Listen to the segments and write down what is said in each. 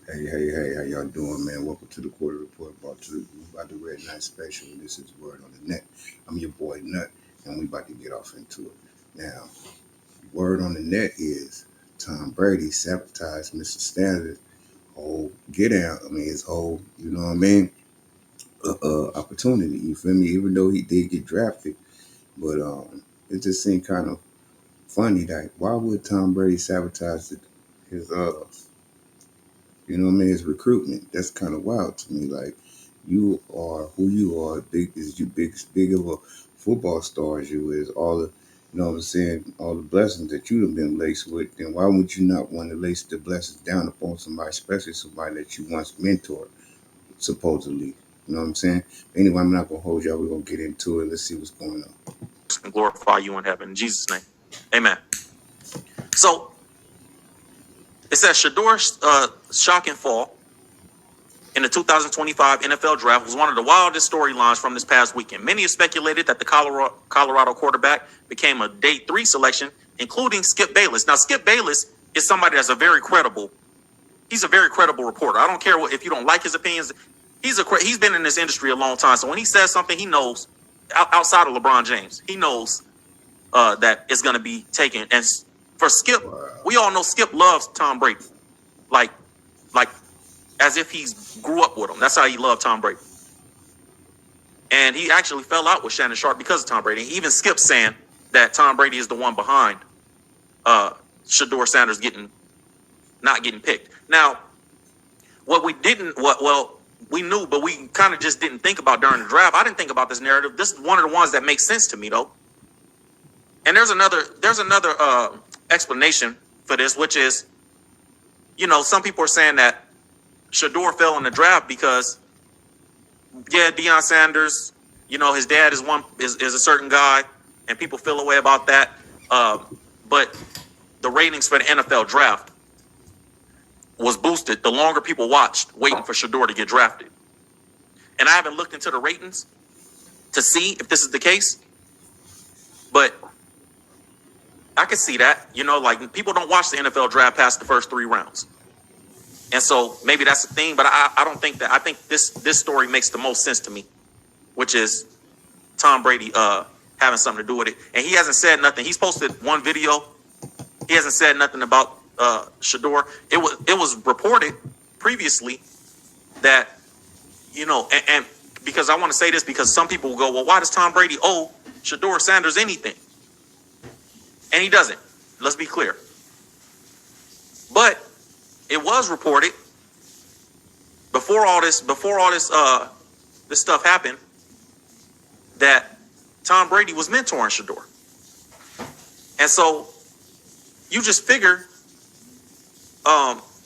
Hey, how y'all doing, man? Welcome to the Quarter Report about the Red Night Special. This is Word on the Net. I'm your boy Nut, and we about to get off into it. Now, word on the net is Tom Brady sabotaged Mr. Standard's whole get out. I mean, his whole, you know what I mean, opportunity. You feel me? Even though he did get drafted, but it just seemed kind of funny that why would Tom Brady sabotage his you know what I mean? It's recruitment. That's kind of wild to me. Like, you are who you are. Big of a football star as you is. All the, you know what I'm saying? All the blessings that you have been laced with. Then why would you not want to lace the blessings down upon somebody, especially somebody that you once mentored, supposedly? You know what I'm saying? Anyway, I'm not gonna hold y'all. We're gonna get into it. Let's see what's going on. And glorify you in heaven. In Jesus' name. Amen. So it says Shedeur's shocking fall in the 2025 NFL draft was one of the wildest storylines from this past weekend. Many have speculated that the Colorado quarterback became a day 3 selection, including Skip Bayless. Now, Skip Bayless is somebody that's he's a very credible reporter. I don't care if you don't like his opinions. He's been in this industry a long time. So when he says something, he knows outside of LeBron James, he knows that it's going to be taken. And for Skip, we all know Skip loves Tom Brady, like as if he's grew up with him. That's how he loved Tom Brady. And he actually fell out with Shannon Sharp because of Tom Brady. Even Skip saying that Tom Brady is the one behind Shedeur Sanders not getting picked. Now, we knew, but we kind of just didn't think about during the draft. I didn't think about this narrative. This is one of the ones that makes sense to me, though. And there's another explanation for this, which is, some people are saying that Shedeur fell in the draft because, Deion Sanders, his dad is a certain guy, and people feel a way about that. But the ratings for the NFL draft was boosted the longer people watched waiting for Shedeur to get drafted. And I haven't looked into the ratings to see if this is the case, but I can see that, like people don't watch the NFL draft past the first 3 rounds. And so maybe that's the thing, but I don't think that. I think this story makes the most sense to me, which is Tom Brady having something to do with it. And he hasn't said nothing. He's posted one video. He hasn't said nothing about Shedeur. It was reported previously that, and because I want to say this because some people will go, well, why does Tom Brady owe Shedeur Sanders anything? And he doesn't. Let's be clear. But it was reported before all this this stuff happened that Tom Brady was mentoring Shedeur. And so you just figure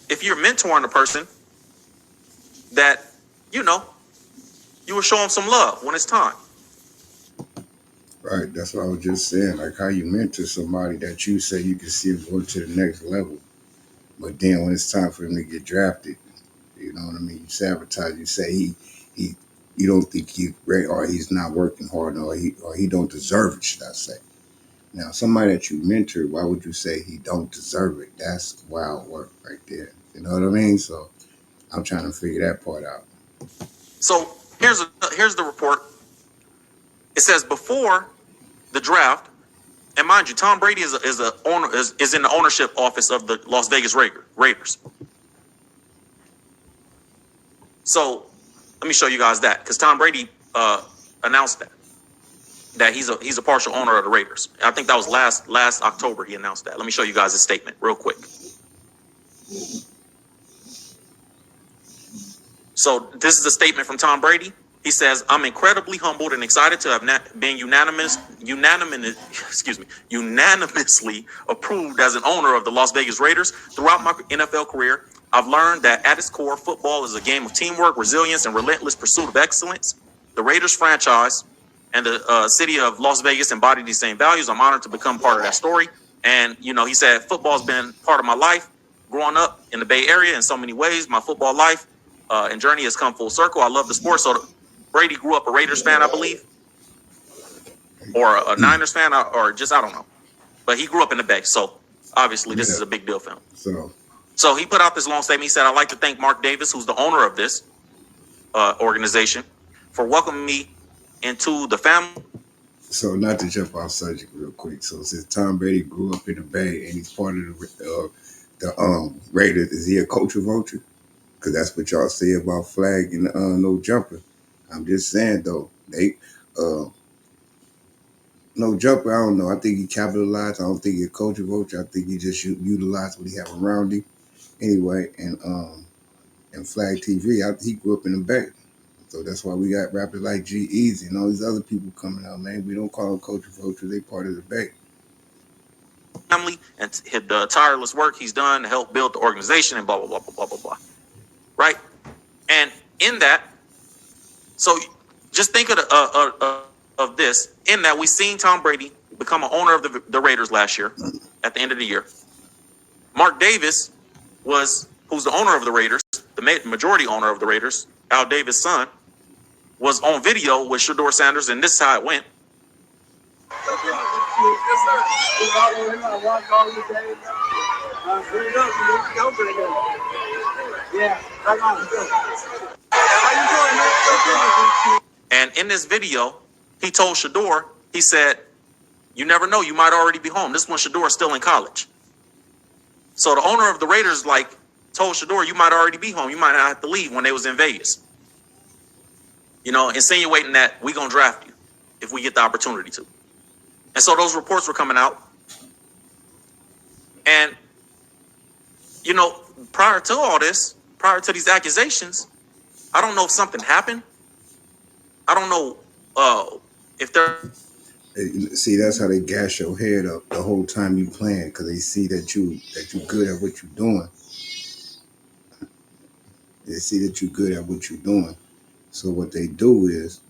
if you're mentoring a person that, you will show them some love when it's time. Right, that's what I was just saying. Like how you mentor somebody that you say you can see him go to the next level. But then when it's time for him to get drafted, you know what I mean? You sabotage. You say he you don't think he's ready, or he's not working hard, or he don't deserve it. Should I say? Now, somebody that you mentor, why would you say he don't deserve it? That's wild work right there. You know what I mean? So I'm trying to figure that part out. So here's the report. It says before the draft, and mind you, Tom Brady is in the ownership office of the Las Vegas Raiders. So let me show you guys that, because Tom Brady announced that he's a partial owner of the Raiders. I think that was last October he announced that. Let me show you guys his statement real quick. So this is a statement from Tom Brady. He says, "I'm incredibly humbled and excited to have been unanimously approved as an owner of the Las Vegas Raiders. Throughout my NFL career, I've learned that at its core, football is a game of teamwork, resilience, and relentless pursuit of excellence. The Raiders franchise and the city of Las Vegas embody these same values. I'm honored to become part of that story." And, he said, football's been part of my life growing up in the Bay Area in so many ways. My football life and journey has come full circle. I love the sport. So Brady grew up a Raiders fan, I believe, or a Niners fan, or just, I don't know. But he grew up in the Bay. So obviously this is a big deal for him. So he put out this long statement. He said, "I'd like to thank Mark Davis, who's the owner of this organization, for welcoming me into the family." So not to jump off subject real quick. So since Tom Brady grew up in the Bay and he's part of the Raiders, is he a culture vulture? Because that's what y'all say about flag and no jumper. I'm just saying though, they uh, no jumper. I don't know. I think he capitalized. I don't think he a culture vulture. I think he just utilized what he have around him anyway. And flag TV, he grew up in the Bay. So that's why we got rappers like G Easy and all these other people coming out, man. We don't call them culture vultures. They part of the Bay. Family and the tireless work he's done to help build the organization and blah blah blah blah blah blah blah. Right, and in that, so just think of this. In that, we seen Tom Brady become an owner of the Raiders last year. At the end of the year, Mark Davis who's the owner of the Raiders, the majority owner of the Raiders, Al Davis' son, was on video with Shedeur Sanders, and this is how it went. And in this video, he told Shedeur, he said, "You never know, you might already be home." This is when Shedeur's still in college. So the owner of the Raiders told Shedeur, "You might already be home. You might not have to leave," when they was in Vegas. Insinuating that we gonna draft you if we get the opportunity to. And so those reports were coming out. And, prior to all this, prior to these accusations, I don't know if something happened. I don't know if there. See, that's how they gas your head up the whole time you playing, because they see that you good at what you're doing. They see that you're good at what you're doing. So what they do is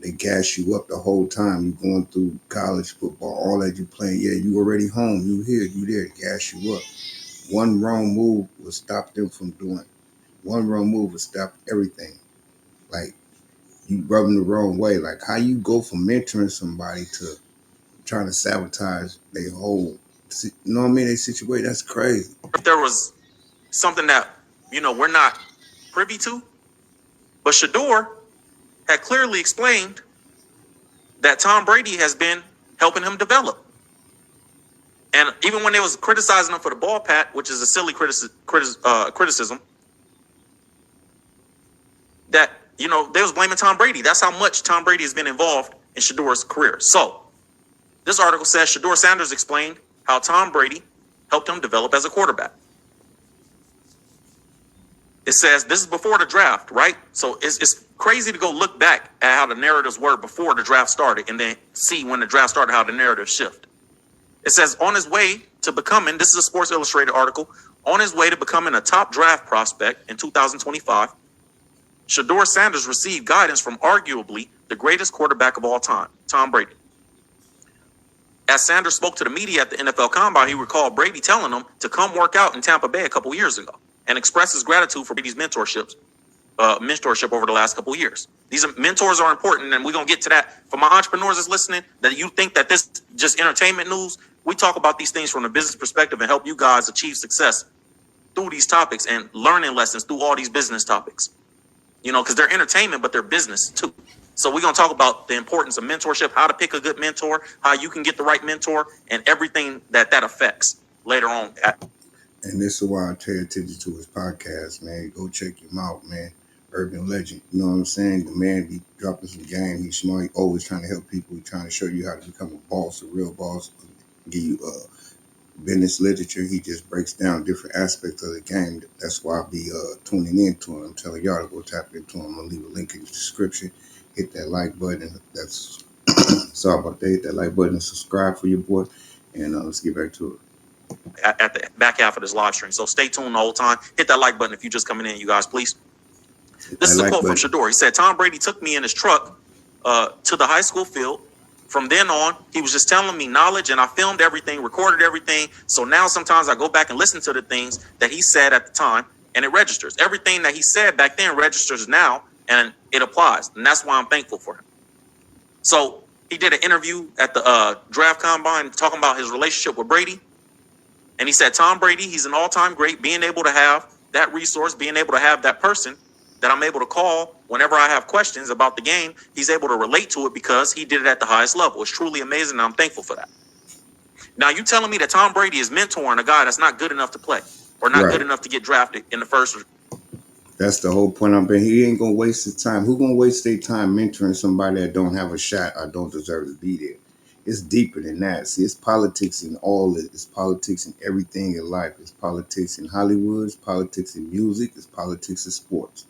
they gas you up the whole time. You going through college football, all that you playing. Yeah, you already home. You here, you there. Gas you up. One wrong move will stop them from doing. One wrong move will stop everything. Like you rubbing the wrong way. Like how you go from mentoring somebody to trying to sabotage their whole, you know what I mean? They situation. That's crazy. If there was something that we're not privy to, but Shedeur had clearly explained that Tom Brady has been helping him develop. And even when they was criticizing him for the ball pat, which is a silly criticism, that they was blaming Tom Brady. That's how much Tom Brady has been involved in Shedeur's career. So this article says Shedeur Sanders explained how Tom Brady helped him develop as a quarterback. It says this is before the draft, right? So it's crazy to go look back at how the narratives were before the draft started and then see when the draft started how the narrative shifted. It says on his way to becoming, this is a Sports Illustrated article, on his way to becoming a top draft prospect in 2025, Shedeur Sanders received guidance from arguably the greatest quarterback of all time, Tom Brady. As Sanders spoke to the media at the NFL Combine, he recalled Brady telling him to come work out in Tampa Bay a couple years ago and express his gratitude for Brady's mentorship over the last couple of years. These mentors are important, and we're going to get to that. For my entrepreneurs that's listening, that you think that this just entertainment news, we talk about these things from a business perspective and help you guys achieve success through these topics and learning lessons through all these business topics. Because they're entertainment, but they're business too. So we're going to talk about the importance of mentorship, how to pick a good mentor, how you can get the right mentor, and everything that affects later on. And this is why I pay attention to his podcast, man. Go check him out, man. Urban Legend. You know what I'm saying? The man be dropping some game. He's smart. He always trying to help people. He's trying to show you how to become a boss, a real boss. Give you business literature. He just breaks down different aspects of the game. That's why I be tuning into him. I'm telling y'all to go tap into him. I'm going to leave a link in the description. Hit that like button. That's sorry about that. Hit that like button and subscribe for your boy. And let's get back to it. At the back half of this live stream. So stay tuned the whole time. Hit that like button if you're just coming in, you guys, please. This is a quote from Shedeur. He said, Tom Brady took me in his truck to the high school field. From then on, he was just telling me knowledge, and I filmed everything, recorded everything. So now sometimes I go back and listen to the things that he said at the time, and it registers. Everything that he said back then registers now, and it applies. And that's why I'm thankful for him. So he did an interview at the draft combine talking about his relationship with Brady. And he said, Tom Brady, he's an all-time great, being able to have that resource, being able to have that person that I'm able to call whenever I have questions about the game. He's able to relate to it because he did it at the highest level. It's truly amazing, and I'm thankful for that. Now, you telling me that Tom Brady is mentoring a guy that's not good enough to play or not good Right. enough to get drafted in the first. That's the whole point. I'm He ain't gonna waste his time. Who gonna waste their time mentoring somebody that don't have a shot or don't deserve to be there? It's deeper than that. See, it's politics in all it. It's politics in everything in life. It's politics in Hollywood. It's politics in music. It's politics in sports.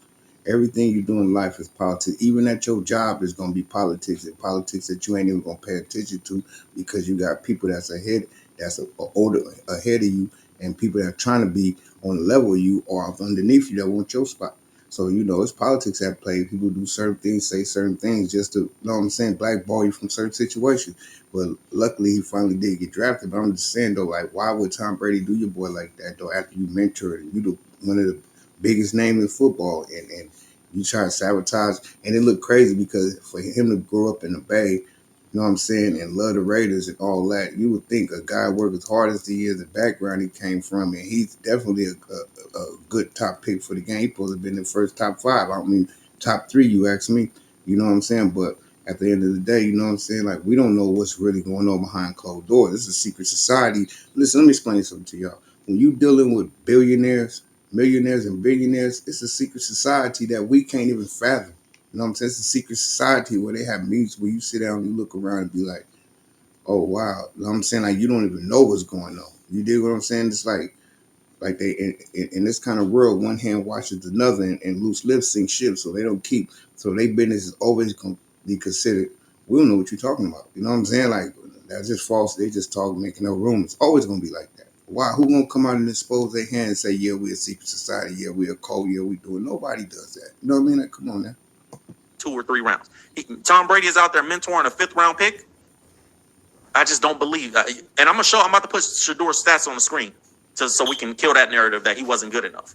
Everything you do in life is politics. Even at your job is gonna be politics, and politics that you ain't even gonna pay attention to because you got people that's ahead, older ahead of you, and people that are trying to be on the level of you or underneath you that want your spot. So, it's politics at play. People do certain things, say certain things just to, blackball you from certain situations. But luckily, he finally did get drafted. But I'm just saying, though, like, why would Tom Brady do your boy like that, though, after you mentored him? One of the biggest names in football, and you try to sabotage. And it looked crazy because for him to grow up in the Bay, you know what I'm saying, and love the Raiders and all that, you would think a guy worked as hard as he is, the background he came from, and he's definitely a good top pick for the game. He supposed to have been in the first top five. I mean, top three, you ask me. You know what I'm saying? But at the end of the day, you know what I'm saying? Like, we don't know what's really going on behind closed doors. This is a secret society. Listen, let me explain something to y'all. When you dealing with billionaires, millionaires, and billionaires, it's a secret society that we can't even fathom. You know what I'm saying? It's a secret society where they have meetings where you sit down and you look around and be like, oh, wow. You know what I'm saying? Like, you don't even know what's going on. You dig what I'm saying? It's like they in this kind of world, one hand washes another, and loose lips sink ships, so they don't keep. So their business is always going to be considered. We don't know what you're talking about. You know what I'm saying? Like, that's just false. They just talk, making up rumors. It's always going to be like that. Why? Who gonna come out and expose their hand and say, yeah, we're a secret society, yeah, we're a cult, yeah, we do it? Nobody does that. You know what I mean? Like, come on now. 2 or 3 rounds. Tom Brady is out there mentoring a 5th-round pick. I just don't believe. And I'm about to put Shedeur's stats on the screen so we can kill that narrative that he wasn't good enough.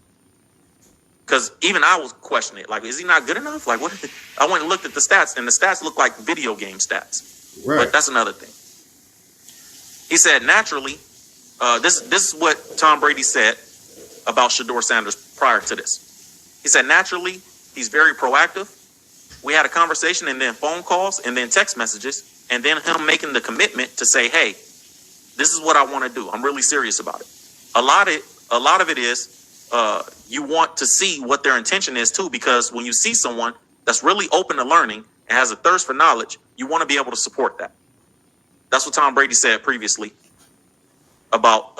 Because even I was questioning it. Like, is he not good enough? Like, what? I went and looked at the stats, and the stats look like video game stats. Right. But that's another thing. He said, naturally, this is what Tom Brady said about Shedeur Sanders prior to this. He said, naturally, he's very proactive. We had a conversation and then phone calls and then text messages and then him making the commitment to say, hey, this is what I want to do. I'm really serious about it. A lot of it is you want to see what their intention is too, because when you see someone that's really open to learning and has a thirst for knowledge, you want to be able to support that. That's what Tom Brady said previously about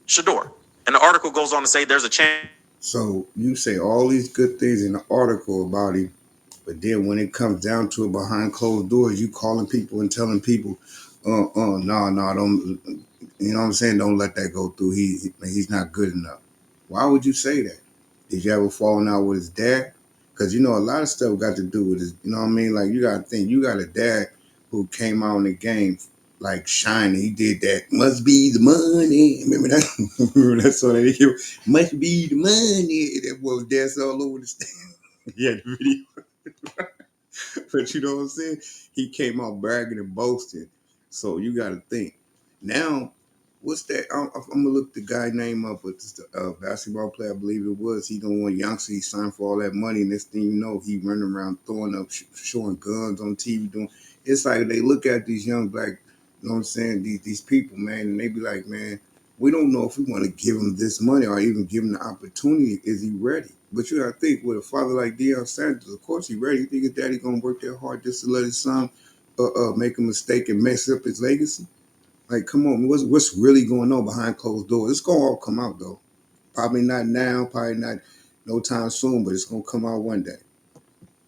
Shedeur. And the article goes on to say there's a chance. So you say all these good things in the article about him, but then when it comes down to it behind closed doors, you calling people and telling people, no, don't, you know what I'm saying? Don't let that go through. He's not good enough. Why would you say that? Did you ever falling out with his dad? Because, a lot of stuff got to do with his, you know what I mean? Like, you got to think, you got a dad who came out in the game like shining. He did that. Must be the money. Remember that? Remember that song that he hear? Must be the money. That boy was dancing all over the stage. Yeah, the video. But you know what I'm saying? He came out bragging and boasting. So you got to think. Now, what's that? I'm gonna look the guy name up, but it's the basketball player, I believe it was. He don't want youngster. He signed for all that money, and this thing, he running around throwing up, showing guns on TV. Doing it's like they look at these young black, you know what I'm saying? These people, man, and they be like, man, we don't know if we want to give him this money or even give him the opportunity. Is he ready? But you gotta think, with a father like Shedeur Sander, of course he ready. You think his daddy gonna work that hard just to let his son make a mistake and mess up his legacy? Like, come on, what's really going on behind closed doors? It's gonna all come out though. Probably not now, probably not no time soon, but it's gonna come out one day.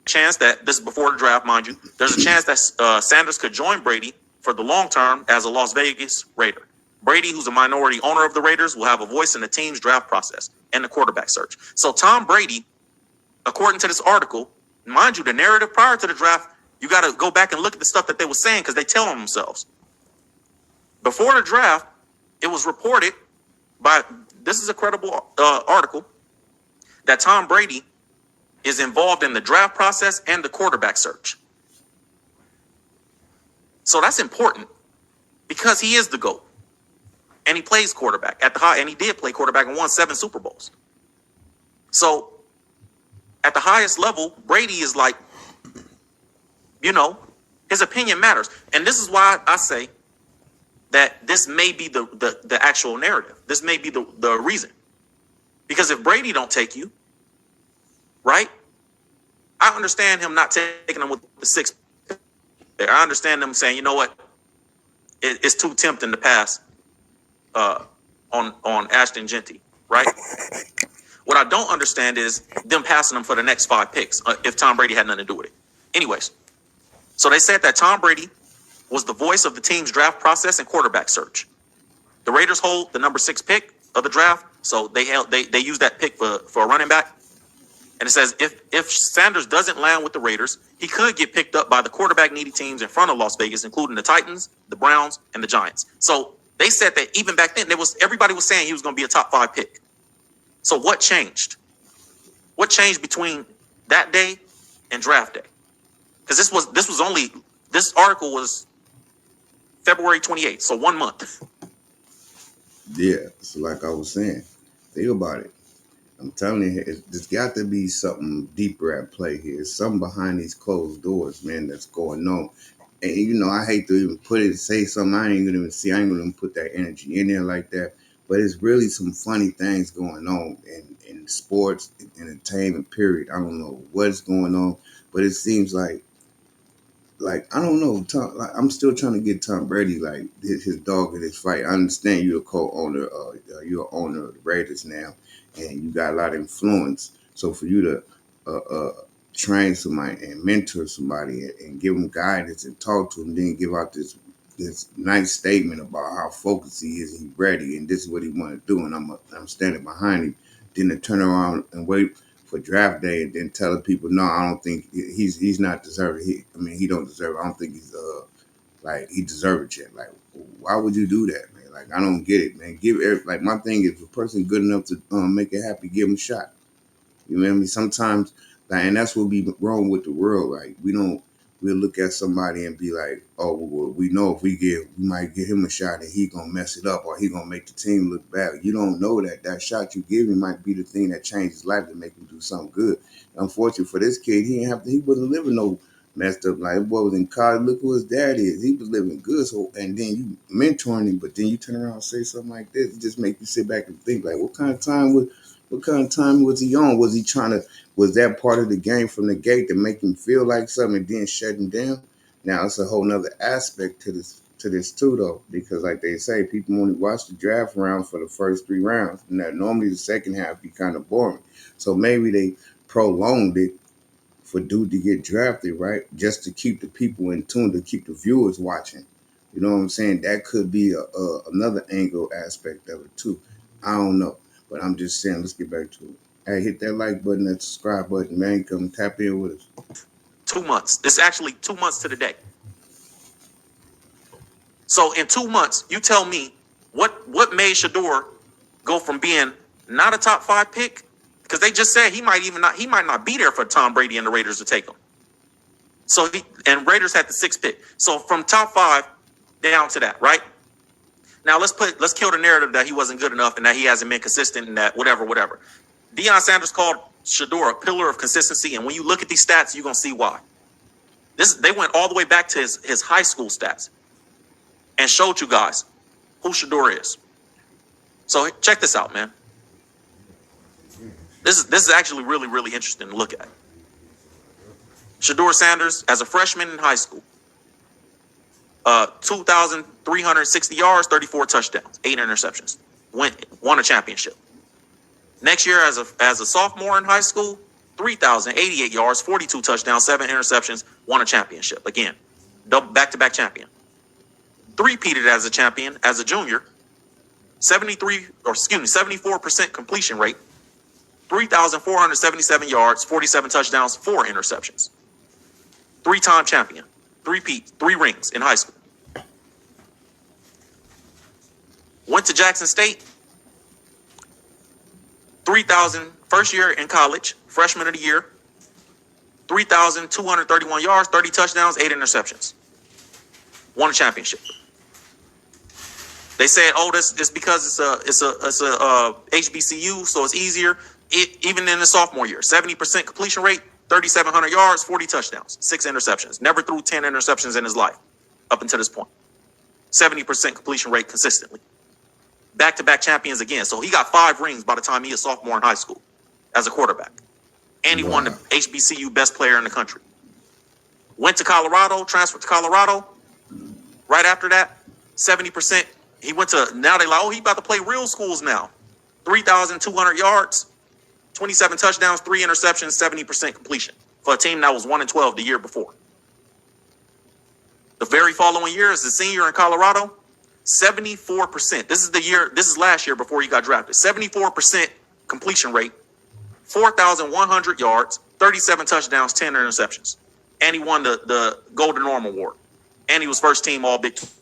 Chance that this is before the draft, mind you. There's a chance that Sanders could join Brady for the long term as a Las Vegas Raider. Brady, who's a minority owner of the Raiders, will have a voice in the team's draft process and the quarterback search. So Tom Brady, according to this article, mind you, the narrative prior to the draft, you got to go back and look at the stuff that they were saying because they tell on themselves. Before the draft, it was reported by, this is a credible article, that Tom Brady is involved in the draft process and the quarterback search. So that's important because he is the GOAT. And he plays quarterback at the high, and he did play quarterback and won 7 Super Bowls. So at the highest level, Brady is like, his opinion matters. And this is why I say that this may be the actual narrative. This may be the reason. Because if Brady don't take you, right? I understand him not taking them with the 6th there. I understand them saying, you know what? It's too tempting to pass on Ashton Genty, right? What I don't understand is them passing them for the next 5 picks if Tom Brady had nothing to do with it. Anyways, so they said that Tom Brady was the voice of the team's draft process and quarterback search. The Raiders hold the number 6 pick of the draft, so they use that pick for a running back. And it says if Sanders doesn't land with the Raiders, he could get picked up by the quarterback needy teams in front of Las Vegas, including the Titans, the Browns, and the Giants. So they said that even back then, everybody was saying he was going to be a top 5 pick. So what changed? What changed between that day and draft day? Because this article was February 28th, so 1 month. Yeah, so like I was saying, think about it. I'm telling you, there's got to be something deeper at play here. Something behind these closed doors, man, that's going on. And I hate to even say something I ain't gonna even see. I ain't gonna even put that energy in there like that. But it's really some funny things going on in sports, entertainment, period. I don't know what's going on, but it seems like I don't know. I'm still trying to get Tom Brady his dog in this fight. I understand you're a co-owner. You're an owner of the Raiders now, and you got a lot of influence. So for you to train somebody and mentor somebody and give them guidance and talk to them, then give out this nice statement about how focused he is and he's ready and this is what he want to do, and I'm standing behind him. Then to turn around and wait for draft day and then telling people, no, I don't think he's not deserving. He don't deserve it. I don't think he's he deserves it yet. Like, why would you do that, man? Like, I don't get it, man. My thing is, if a person good enough to make it happy, give him a shot. You know what I mean? Sometimes, and that's what be wrong with the world. Like, we'll look at somebody and be like, oh, well, we know if we might give him a shot and he gonna mess it up or he gonna make the team look bad. You don't know that shot you give him might be the thing that changes his life to make him do something good. Unfortunately for this kid, he wasn't living no messed up life. Boy was in college. Look who his dad is. He was living good. So, and then you mentoring him, but then you turn around and say something like this. It just make you sit back and think like, what kind of time was he on? Was that part of the game from the gate to make him feel like something and then shut him down? Now it's a whole nother aspect to this too, though, because like they say, people only watch the draft rounds for the first 3 rounds. Now normally the second half be kind of boring. So maybe they prolonged it for dude to get drafted, right? Just to keep the people in tune, to keep the viewers watching. You know what I'm saying? That could be another angle aspect of it too. I don't know. But I'm just saying, let's get back to it. Hey, hit that like button, that subscribe button, man. Come tap in with us. 2 months. This is actually 2 months to the day. So in 2 months, you tell me what made Shedeur go from being not a top 5 pick, because they just said he might not be there for Tom Brady and the Raiders to take him. So and Raiders had the 6th pick. So from top 5 down to that, right? Now let's kill the narrative that he wasn't good enough and that he hasn't been consistent and that whatever. Deion Sanders called Shedeur a pillar of consistency, and when you look at these stats, you're gonna see why. They went all the way back to his high school stats and showed you guys who Shedeur is. So check this out, man. This is actually really, really interesting to look at. Shedeur Sanders, as a freshman in high school, 2,360 yards, 34 touchdowns, 8 interceptions, won a championship. Next year, as a sophomore in high school, 3,088 yards, 42 touchdowns, 7 interceptions, won a championship. Again, back-to-back champion. Three-peated as a champion as a junior, 74% completion rate, 3,477 yards, 47 touchdowns, 4 interceptions. 3-time champion, 3-peat, 3 rings in high school. Went to Jackson State, 3,000, first year in college, freshman of the year, 3,231 yards, 30 touchdowns, 8 interceptions. Won a championship. They said, "Oh, this is because it's a HBCU, so it's easier." Even in the sophomore year, 70% completion rate, 3,700 yards, 40 touchdowns, 6 interceptions. Never threw 10 interceptions in his life up until this point. 70% completion rate consistently. Back-to-back champions again. So he got 5 rings by the time he was sophomore in high school as a quarterback. And he won the HBCU best player in the country. Went to Colorado, transferred to Colorado. Right after that, 70%. He went to, now they like, oh, he about to play real schools now. 3,200 yards, 27 touchdowns, 3 interceptions, 70% completion for a team that was 1-12 the year before. The very following year, as a senior in Colorado, 74%. This is last year before he got drafted. 74% completion rate, 4,100 yards, 37 touchdowns, 10 interceptions. And he won the Golden Arm Award. And he was first team All Big 12.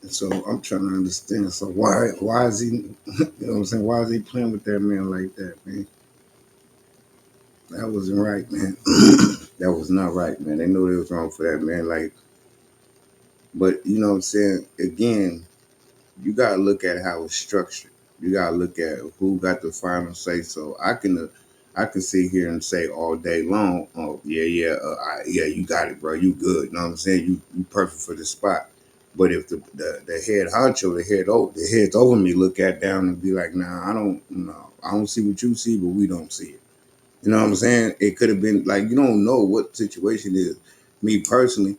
So I'm trying to understand. So why is he, you know what I'm saying? Why is he playing with that man like that, man? That wasn't right, man. That was not right, man. They knew they was wrong for that, man. Like, but you know what I'm saying? Again, you gotta look at how it's structured. You gotta look at who got the final say. So I can sit here and say all day long, oh yeah, you got it, bro. You good. You know what I'm saying? You perfect for the spot. But if the head honcho, the heads over me, look at down and be like, nah, I don't see what you see, but we don't see it. You know what I'm saying? It could have been like, you don't know what the situation is. Me personally,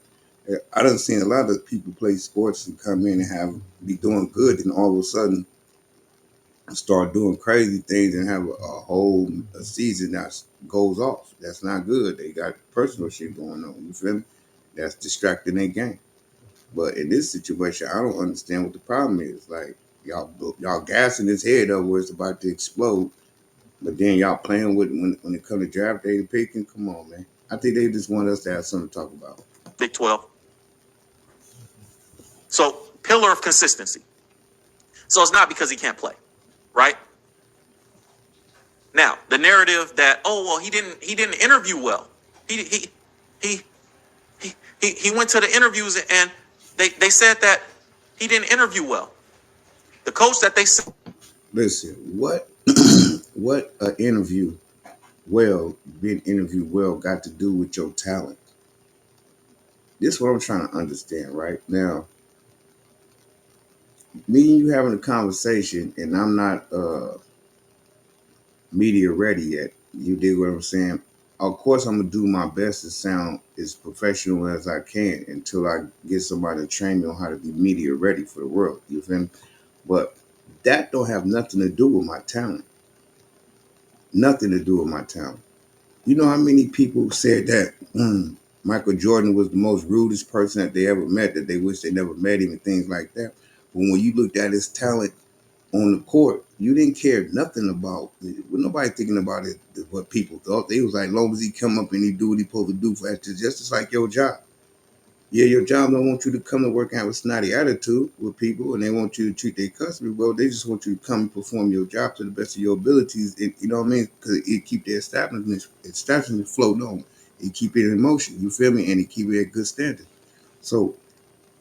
I done seen a lot of people play sports and come in and be doing good, and all of a sudden start doing crazy things and have a whole season that goes off. That's not good. They got personal shit going on. You feel me? That's distracting their game. But in this situation, I don't understand what the problem is. Like y'all gassing his head up where it's about to explode, but then y'all playing with when it comes to draft day and picking. Come on, man. I think they just want us to have something to talk about. Big 12. So, pillar of consistency. So it's not because he can't play, right? Now, the narrative that, oh well, he didn't interview well. He went to the interviews and they said that he didn't interview well. The coach that they said, listen, what what being interviewed well got to do with your talent? This is what I'm trying to understand right now. Me and you having a conversation, and I'm not media ready yet. You dig what I'm saying? Of course, I'm gonna do my best to sound as professional as I can until I get somebody to train me on how to be media ready for the world. You feel me? But that don't have nothing to do with my talent. Nothing to do with my talent. You know how many people said that Michael Jordan was the most rudest person that they ever met, that they wish they never met him and things like that. But when you looked at his talent on the court, you didn't care nothing about it. Nobody thinking about it, what people thought. They was like, as long as he come up and he do what he supposed to do for that, just like your job. Yeah, your job don't want you to come to work and have a snotty attitude with people, and they want you to treat their customers well. They just want you to come and perform your job to the best of your abilities. And, you know what I mean? Because it keep the establishment floating on. It keep it in motion. You feel me? And it keep it at good standard. So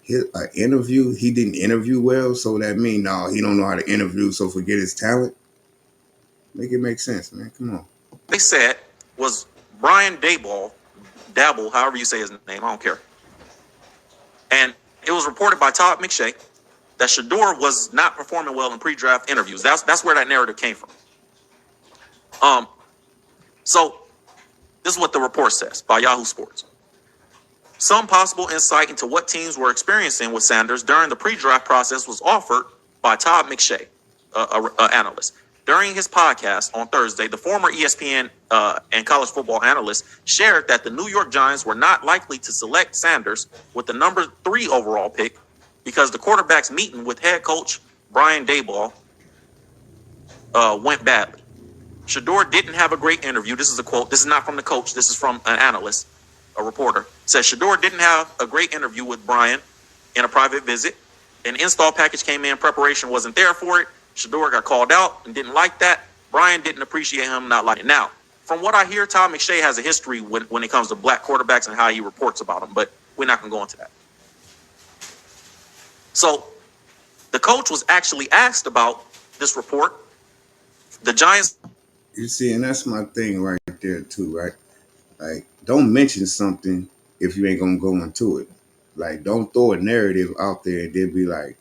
his interview, he didn't interview well, so that mean no, he don't know how to interview, so forget his talent. Make it make sense, man. Come on. they said was Brian Dabble, however you say his name, I don't care. And it was reported by Todd McShay that Shedeur was not performing well in pre-draft interviews. That's where that narrative came from. So this is what the report says by Yahoo Sports. Some possible insight into what teams were experiencing with Sanders during the pre-draft process was offered by Todd McShay, an analyst. During his podcast on Thursday, the former ESPN and college football analyst shared that the New York Giants were not likely to select Sanders with the number 3 overall pick because the quarterback's meeting with head coach Brian Daboll went badly. Shedeur didn't have a great interview. This is a quote. This is not from the coach. This is from an analyst, a reporter. Says Shedeur didn't have a great interview with Brian in a private visit. An install package came in. Preparation wasn't there for it. Shedeur got called out and didn't like that. Brian didn't appreciate him not liking it. Now, from what I hear, Todd McShay has a history when it comes to black quarterbacks and how he reports about them, but we're not going to go into that. So The coach was actually asked about this report. The Giants. You see, and that's my thing right there too, right? Like, don't mention something if you ain't gonna go into it. Like, don't throw a narrative out there and then be like,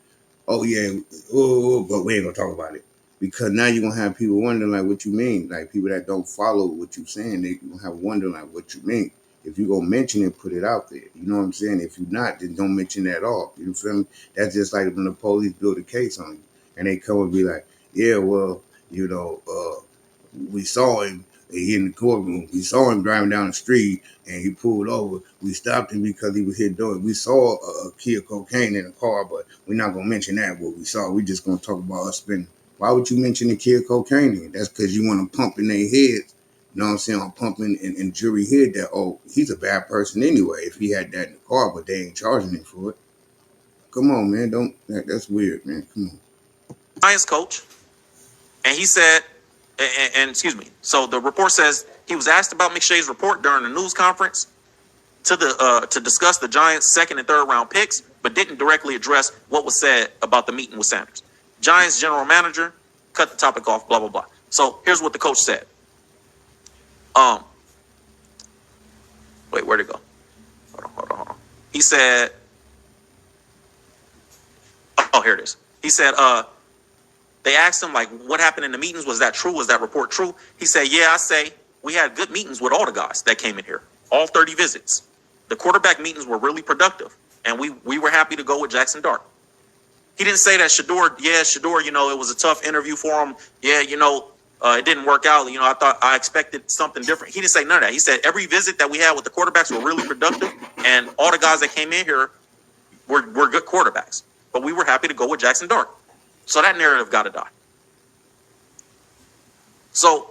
"Oh yeah, oh, but we ain't gonna talk about it," because now you're gonna have people wondering like what you mean. Like people that don't follow what you're saying, they gonna have wondering like what you mean. If you gonna mention it, put it out there. You know what I'm saying? If you're not, then don't mention it at all. You feel me? That's just like when the police build a case on you and they come and be like, "Yeah, well, you know, we saw him." He in the courtroom. We saw him driving down the street, and he pulled over. We stopped him because he was here doing. We saw a kid cocaine in the car, but we're not gonna mention that what we saw. We just gonna talk about us spending. Why would you mention the kid cocaine? That's because you want to pump in their heads. You know what I'm saying? I'm pumping in jury head that he's a bad person anyway if he had that in the car, but they ain't charging him for it. Come on, man. Don't that's weird, man. Come on. Giants coach, and he said, and excuse me. So the report says he was asked about McShay's report during a news conference to discuss the Giants' second and third round picks, but didn't directly address what was said about the meeting with Sanders. Giants general manager cut the topic off. Blah blah blah. So here's what the coach said. Wait, where'd it go? Hold on. He said, oh, here it is. He said, they asked him, like, what happened in the meetings? Was that true? Was that report true? He said, yeah, I say we had good meetings with all the guys that came in here, all 30 visits. The quarterback meetings were really productive, and we were happy to go with Jackson Dart. He didn't say that Shedeur, you know, it was a tough interview for him. Yeah, you know, it didn't work out. You know, I expected something different. He didn't say none of that. He said every visit that we had with the quarterbacks were really productive, and all the guys that came in here were good quarterbacks. But we were happy to go with Jackson Dart. So that narrative got to die. So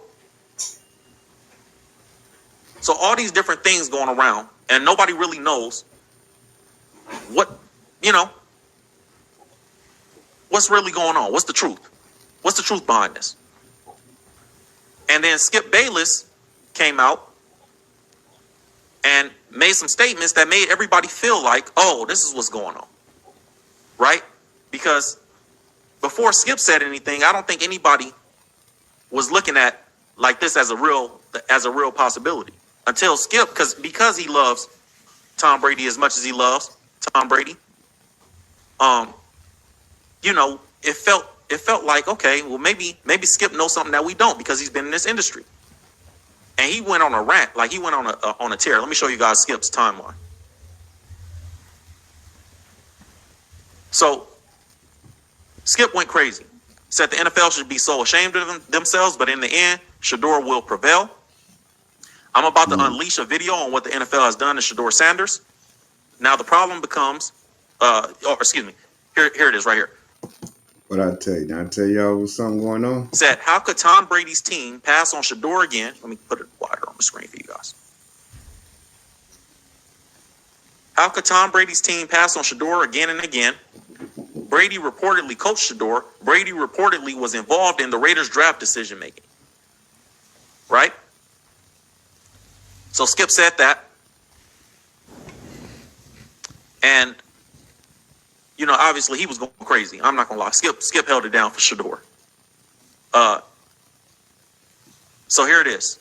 all these different things going around, and nobody really knows what, you know, what's really going on. What's the truth? What's the truth behind this? And then Skip Bayless came out and made some statements that made everybody feel like, oh, this is what's going on. Right? Because before Skip said anything, I don't think anybody was looking at like this as a real possibility until Skip, because he loves Tom Brady as much as he loves Tom Brady. You know, it felt like, okay, well, maybe Skip knows something that we don't because he's been in this industry. And he went on a rant, like he went on a tear. Let me show you guys Skip's timeline. So Skip went crazy. Said the NFL should be so ashamed of themselves, but in the end, Shedeur will prevail. I'm about to unleash a video on what the NFL has done to Shedeur Sanders. Now the problem becomes, here it is right here. What I tell you? Did I tell y'all was something going on? Said, how could Tom Brady's team pass on Shedeur again? Let me put it wider on the screen for you guys. How could Tom Brady's team pass on Shedeur again and again? Brady reportedly coached Shedeur. Brady reportedly was involved in the Raiders draft decision making. Right? So Skip said that. And, you know, obviously he was going crazy. I'm not going to lie. Skip held it down for Shedeur. So here it is.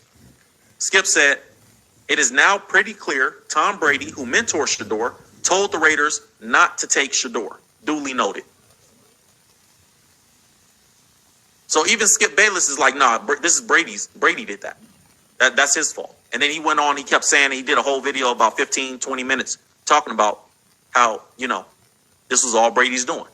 Skip said, it is now pretty clear Tom Brady, who mentored Shedeur, told the Raiders not to take Shedeur. Duly noted. So even Skip Bayless is like, nah, this is Brady did that. That's his fault. And then he went on, he kept saying, he did a whole video about 15, 20 minutes talking about how, you know, this was all Brady's doing.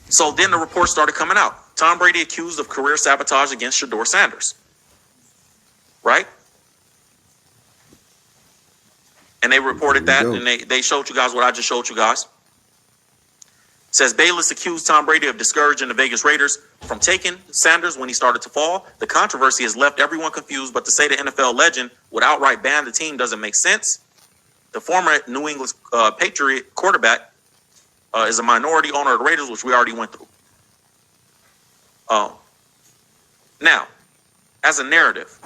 So then the reports started coming out. Tom Brady accused of career sabotage against Shedeur Sanders. Right? And they reported that, and they showed you guys what I just showed you guys. It says Bayless accused Tom Brady of discouraging the Vegas Raiders from taking Sanders when he started to fall. The controversy has left everyone confused, but to say the NFL legend would outright ban the team doesn't make sense. The former New England Patriot quarterback is a minority owner of the Raiders, which we already went through. Now, as a narrative,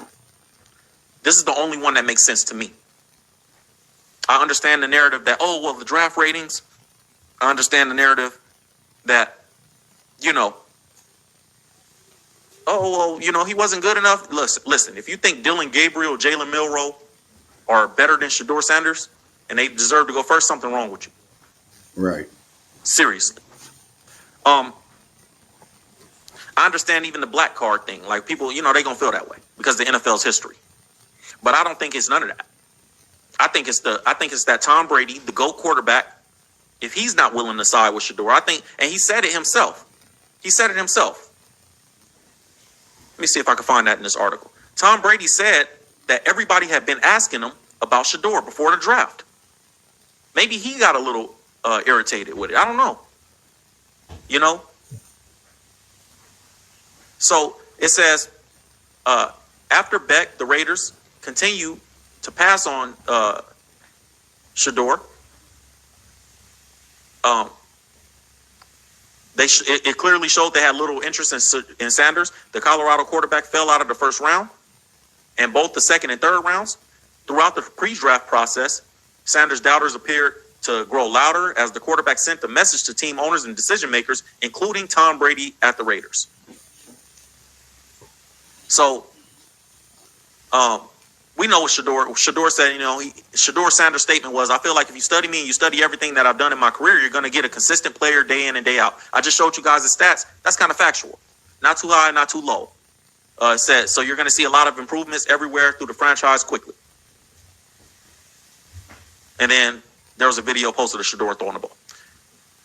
this is the only one that makes sense to me. I understand the narrative that, oh, well, the draft ratings. I understand the narrative that, you know, oh, well, he wasn't good enough. Listen, if you think Dylan Gabriel, Jalen Milroe are better than Shedeur Sanders and they deserve to go first, something wrong with you. Right. Seriously. Um, I understand even the black card thing. Like people, they gonna feel that way because the NFL's history. But I don't think it's none of that. I think it's that Tom Brady, the GOAT quarterback, if he's not willing to side with Shedeur, I think, and he said it himself. He said it himself. Let me see if I can find that in this article. Tom Brady said that everybody had been asking him about Shedeur before the draft. Maybe he got a little irritated with it. I don't know. You know? So it says, after Beck, the Raiders continue to pass on Shedeur. It clearly showed they had little interest in Sanders. The Colorado quarterback fell out of the first round, and both the second and third rounds. Throughout the pre-draft process, Sanders' doubters appeared to grow louder as the quarterback sent a message to team owners and decision makers, including Tom Brady at the Raiders. So, we know what Shedeur said. Shedeur Sander' statement was, "I feel like if you study me and you study everything that I've done in my career, you're going to get a consistent player day in and day out." I just showed you guys the stats. That's kind of factual. Not too high, not too low. It said, so you're going to see a lot of improvements everywhere through the franchise quickly. And then there was a video posted of Shedeur throwing the ball.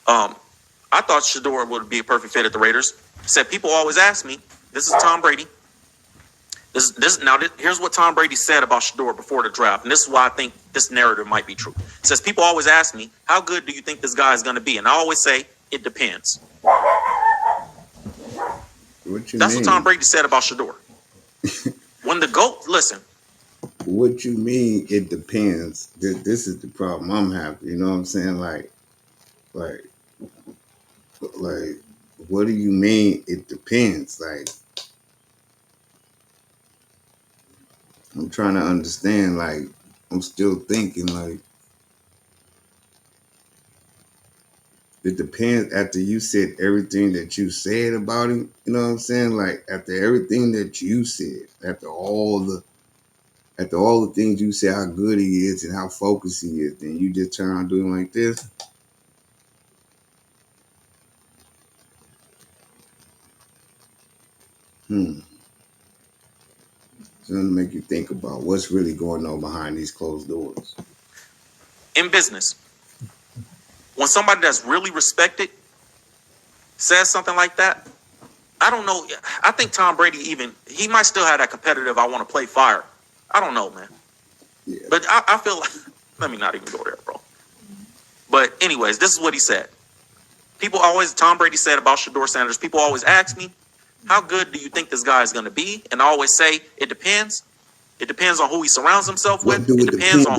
I thought Shedeur would be a perfect fit at the Raiders. Said, people always ask me, this is Tom Brady. Here's what Tom Brady said about Shedeur before the draft, and this is why I think this narrative might be true. It says, people always ask me, how good do you think this guy is going to be? And I always say, it depends. That's what Tom Brady said about Shedeur. When the GOAT, listen. What you mean, it depends. This is the problem I'm having. You know what I'm saying? Like, what do you mean, it depends? Like, I'm trying to understand. Like, I'm still thinking, like, it depends after you said everything that you said about him. You know what I'm saying? Like, after everything that you said, after all the things you say, how good he is and how focused he is, then you just turn around doing like this. It's going to make you think about what's really going on behind these closed doors. In business, when somebody that's really respected says something like that, I don't know. I think Tom Brady he might still have that competitive, I want to play fire. I don't know, man. Yeah. But I feel like, let me not even go there, bro. But anyways, this is what he said. Tom Brady said about Shedeur Sanders, people always ask me, how good do you think this guy is going to be? And I always say, it depends. It depends on who he surrounds himself with. It depends on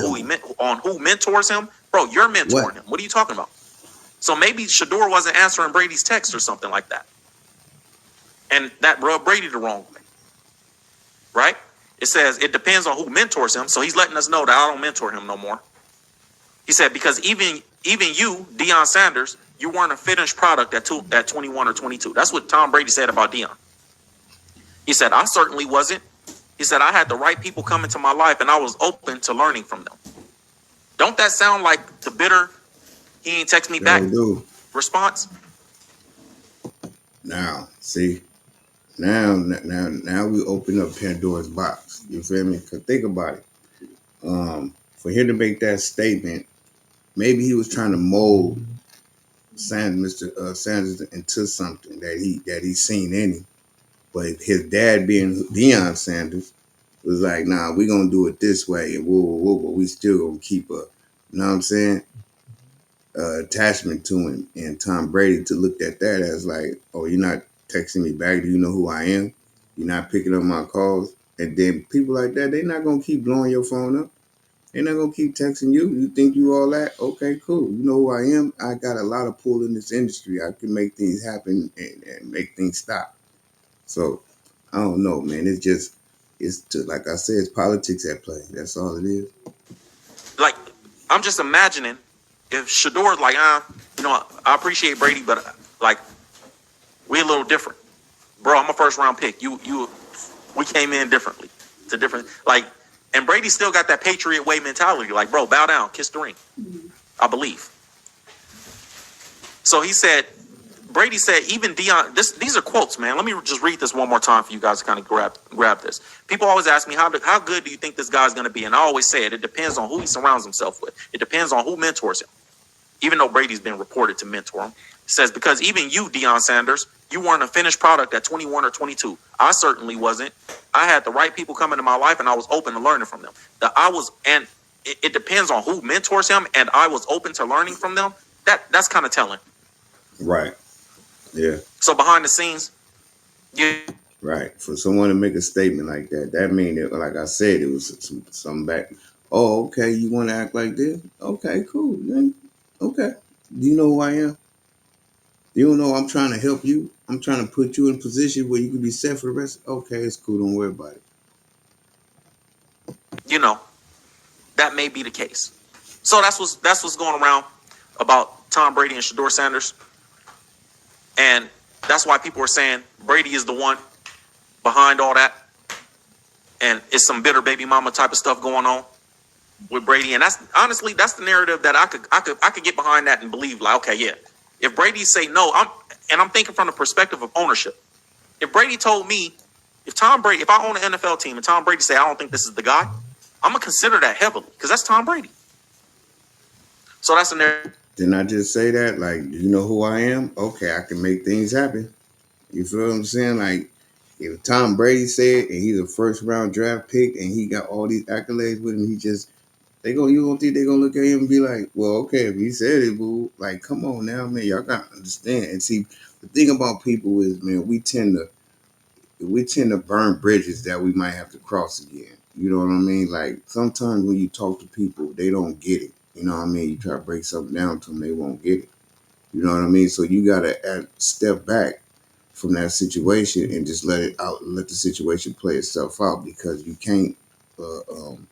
who mentors him. Bro, you're mentoring him. What are you talking about? So maybe Shedeur wasn't answering Brady's text or something like that. And that rubbed Brady the wrong way. Right? It says it depends on who mentors him. So he's letting us know that I don't mentor him no more. He said, because even you, Deion Sanders, you weren't a finished product at 21 or 22. That's what Tom Brady said about Deion. He said, I certainly wasn't. He said, I had the right people come into my life and I was open to learning from them. Don't that sound like the bitter, he ain't text me back response? Now, see, now we open up Pandora's box. You feel me? Because think about it. For him to make that statement, maybe he was trying to mold Mr. Sanders into something that he seen in him. But his dad, being Deion Sanders, was like, nah, we're going to do it this way. And but we still going to keep you know what I'm saying, attachment to him. And Tom Brady to look at that as like, oh, you're not texting me back. Do you know who I am? You're not picking up my calls. And then people like that, they're not going to keep blowing your phone up. They're not going to keep texting you. You think you all that? Okay, cool. You know who I am? I got a lot of pull in this industry. I can make things happen and make things stop. So, I don't know, man. Like I said, it's politics at play. That's all it is. Like, I'm just imagining if Shedeur like, I appreciate Brady, but like we a little different, bro. I'm a first round pick. We came in differently. It's a different like, and Brady still got that Patriot way mentality. Like, bro, bow down, kiss the ring. I believe. So he said, Brady said, even Dion. These are quotes, man. Let me just read this one more time for you guys to kind of grab this. People always ask me how good do you think this guy's going to be, and I always say it depends on who he surrounds himself with. It depends on who mentors him. Even though Brady's been reported to mentor him, it says because even you, Deion Sanders, you weren't a finished product at 21 or 22. I certainly wasn't. I had the right people come into my life, and I was open to learning from them. It depends on who mentors him, and I was open to learning from them. That's kind of telling. Right. Yeah. So behind the scenes, yeah. Right. For someone to make a statement like that means that, like I said, it was some back. Oh, okay. You want to act like this? Okay, cool. Then, okay. Do you know who I am? You don't know I'm trying to help you. I'm trying to put you in a position where you can be set for the rest. Okay, it's cool. Don't worry about it. That may be the case. So that's what's going around about Tom Brady and Shedeur Sanders. And that's why people are saying Brady is the one behind all that. And it's some bitter baby mama type of stuff going on with Brady. And that's honestly, that's the narrative that I could get behind that and believe, like, okay, yeah. If Brady say no, I'm thinking from the perspective of ownership. If Brady told me, if I own an NFL team and Tom Brady say, I don't think this is the guy, I'm gonna consider that heavily because that's Tom Brady. So that's the narrative. Didn't I just say that? Like, do you know who I am? Okay, I can make things happen. You feel what I'm saying? Like, if Tom Brady said, and he's a first round draft pick, and he got all these accolades with him, you don't think they're gonna look at him and be like, well, okay, if he said it, boo, like, come on now, man, y'all gotta understand. And see, the thing about people is, man, we tend to burn bridges that we might have to cross again. You know what I mean? Like sometimes when you talk to people, they don't get it. You know what I mean? You try to break something down to them, they won't get it. You know what I mean? So you gotta step back from that situation and just let the situation play itself out because uh, um,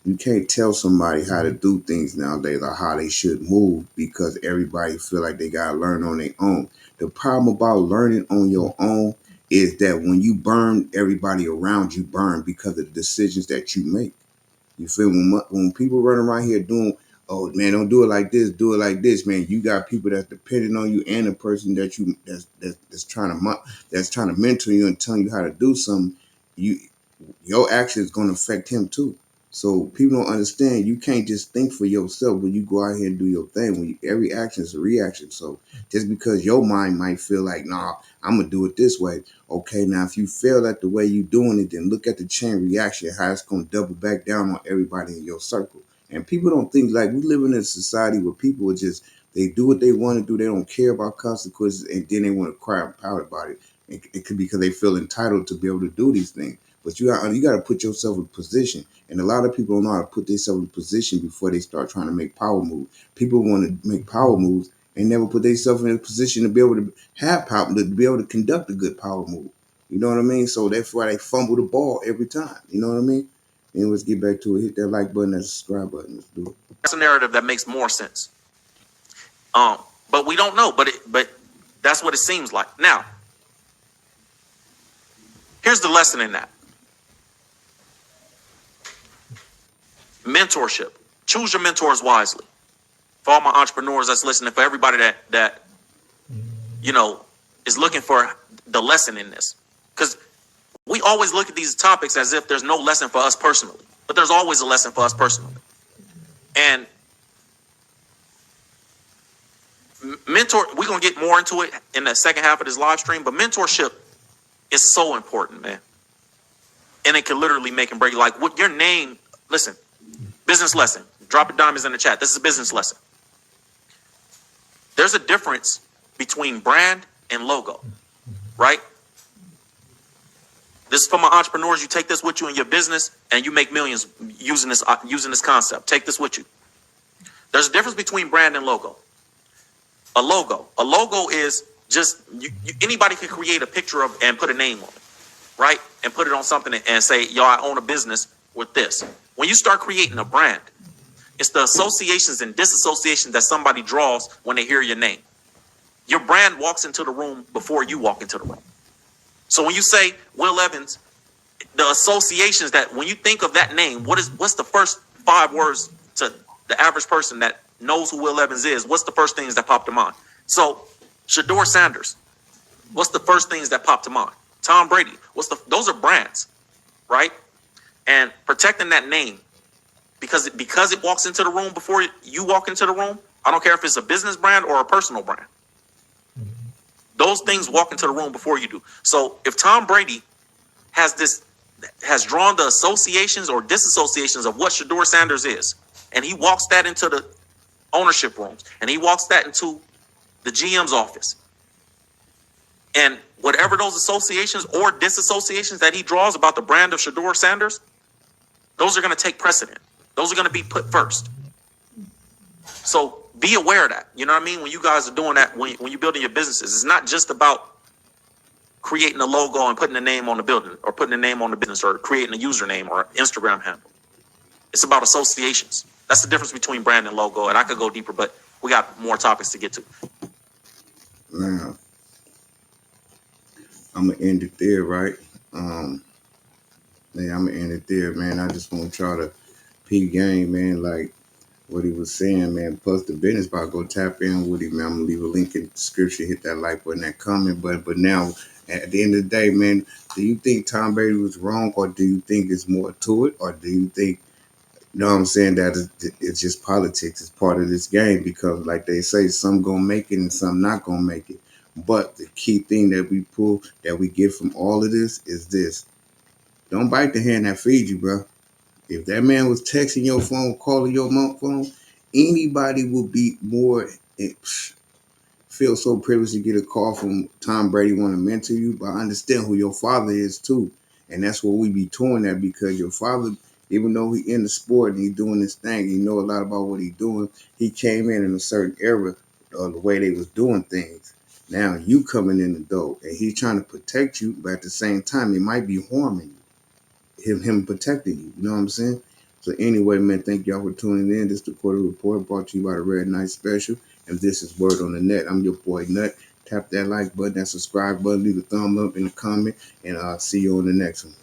you can't tell somebody how to do things nowadays or how they should move because everybody feel like they gotta learn on their own. The problem about learning on your own is that when you burn, everybody around you burn because of the decisions that you make. You feel when people run around here doing, oh man, don't do it like this, do it like this, man. You got people that's depending on you and the person that's trying to mentor you and telling you how to do something. You your action is going to affect him too. So people don't understand. You can't just think for yourself when you go out here and do your thing. Every action is a reaction. So just because your mind might feel like, nah, I'm gonna do it this way. Okay, now if you feel at the way you doing it, then look at the chain reaction, how it's gonna double back down on everybody in your circle. And people don't think like we live in a society where people are just they do what they want to do. They don't care about consequences, and then they want to cry and pout about it. It could be because they feel entitled to be able to do these things. But you got to put yourself in position. And a lot of people don't know how to put themselves in position before they start trying to make power moves. People want to make power moves and never put themselves in a position to be able to have power, to be able to conduct a good power move. You know what I mean? So that's why they fumble the ball every time. You know what I mean? And let's get back to it. Hit that like button, that subscribe button. Let's do it. That's a narrative that makes more sense. But we don't know. But that's what it seems like. Now, here's the lesson in that. Mentorship. Choose your mentors wisely. For all my entrepreneurs that's listening, for everybody that is looking for the lesson in this. Because we always look at these topics as if there's no lesson for us personally. But there's always a lesson for us personally. And we're going to get more into it in the second half of this live stream, but mentorship is so important, man. And it can literally make and break. Like what your name, listen, business lesson. Drop your diamonds in the chat. This is a business lesson. There's a difference between brand and logo, right? This is for my entrepreneurs. You take this with you in your business and you make millions using this concept. Take this with you. There's a difference between brand and logo. A logo is just anybody can create a picture of and put a name on it, right? And put it on something and say, yo, I own a business with this. When you start creating a brand, It's the associations and disassociations that somebody draws when they hear your name. Your brand walks into the room before you walk into the room. So when you say Will Evans, the associations that when you think of that name, what's the first 5 words to the average person that knows who Will Evans is? What's the first things that pop to mind? So Shedeur Sanders, what's the first things that pop to mind? Tom Brady, those are brands, right? And protecting that name because it walks into the room before you walk into the room. I don't care if it's a business brand or a personal brand. Those things walk into the room before you do. So if Tom Brady has drawn the associations or disassociations of what Shedeur Sanders is, and he walks that into the ownership rooms, and he walks that into the GM's office, and whatever those associations or disassociations that he draws about the brand of Shedeur Sanders, those are going to take precedent. Those are going to be put first. So be aware of that. You know what I mean? When you guys are doing that, when you're building your businesses, it's not just about creating a logo and putting a name on the building or putting a name on the business or creating a username or Instagram handle. It's about associations. That's the difference between brand and logo. And I could go deeper, but we got more topics to get to. Now, I'm gonna end it there, right? Um, yeah, I'm gonna end it there, man. I just want y'all to peep game, man. Like what he was saying, man. Plus the business about go tap in with him, man. I'm gonna leave a link in the description. Hit that like button, that comment button. But now, at the end of the day, man, do you think Tom Brady was wrong, or do you think there's more to it, or do you think, you know what I'm saying, that it's just politics? It's part of this game because, like they say, some gonna make it and some not gonna make it. But the key thing that we get from all of this is this: don't bite the hand that feeds you, bro. If that man was texting your phone, calling your phone, anybody would be more feel so privileged to get a call from Tom Brady want to mentor you. But I understand who your father is too, and that's what we be doing that because your father, even though he in the sport and he doing this thing, he know a lot about what he doing. He came in a certain era of the way they was doing things. Now you coming in the door, and he's trying to protect you, but at the same time, he might be harming you. Him protecting you. You know what I'm saying? So anyway, man, thank y'all for tuning in. This is the Quarter Report brought to you by the Red Knight Special. And this is Word on the Net. I'm your boy Nut. Tap that like button, that subscribe button, leave a thumb up in the comment, and I'll see you on the next one.